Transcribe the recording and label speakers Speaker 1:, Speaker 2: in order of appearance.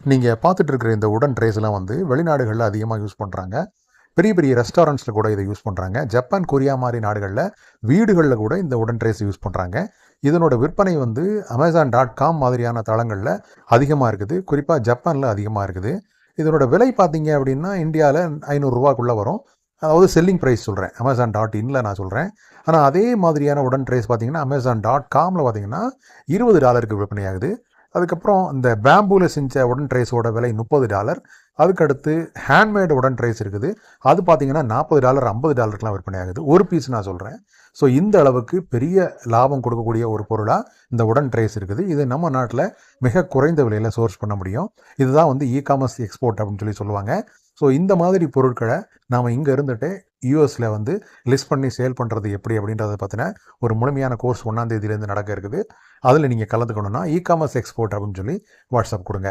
Speaker 1: நீங்கள் பார்த்துட்டு இருக்கிற இந்த உடன் ட்ரேஸ்லாம் வந்து வெளிநாடுகளில் அதிகமாக யூஸ் பண்ணுறாங்க. பெரிய பெரிய ரெஸ்டாரண்ட்ஸில் கூட இதை யூஸ் பண்ணுறாங்க. ஜப்பான், கொரியா மாதிரி நாடுகளில் வீடுகளில் கூட இந்த உடன் ட்ரேஸ் யூஸ் பண்ணுறாங்க. இதனோட விற்பனை வந்து Amazon.com மாதிரியான தளங்களில் அதிகமாக இருக்குது. குறிப்பாக ஜப்பானில் அதிகமாக இருக்குது. இதனோட விலை பார்த்தீங்க அப்படின்னா இந்தியாவில் ₹500 வரும். அதாவது செல்லிங் ப்ரைஸ் சொல்கிறேன், Amazon.inல நான் சொல்கிறேன். ஆனால் அதே மாதிரியான உடன் ட்ரேஸ் பார்த்தீங்கன்னா Amazon.comல பார்த்தீங்கன்னா $20 விற்பனையாகுது. அதுக்கப்புறம் இந்த பேம்பூவில் செஞ்ச உடன் ட்ரேஸோட விலை $30. அதுக்கடுத்து ஹேண்ட்மேடு உடன் ட்ரேஸ் இருக்குது. அது பார்த்தீங்கன்னா $40, $50 விற்பனை ஆகுது. ஒரு பீஸ் நான் சொல்கிறேன். ஸோ இந்த அளவுக்கு பெரிய லாபம் கொடுக்கக்கூடிய ஒரு பொருளாக இந்த உடன் ட்ரேஸ் இருக்குது. இது நம்ம நாட்டில் மிக குறைந்த விலையில் சோர்ஸ் பண்ண முடியும். இதுதான் வந்து இ-காமர்ஸ் எக்ஸ்போர்ட் அப்படின்னு சொல்லுவாங்க. ஸோ இந்த மாதிரி பொருட்களை நாம் இங்கே இருந்துட்டு யூஎஸில் வந்து லிஸ்ட் பண்ணி சேல் பண்ணுறது எப்படி அப்படின்றத பற்றின ஒரு முழுமையான கோர்ஸ் 1ஆம் தேதியிலேருந்து நடக்க இருக்குது. அதில் நீங்கள் கலந்துக்கணுன்னா இ-காமர்ஸ் எக்ஸ்போர்ட் அப்படின்னு வாட்ஸ்அப் கொடுங்க.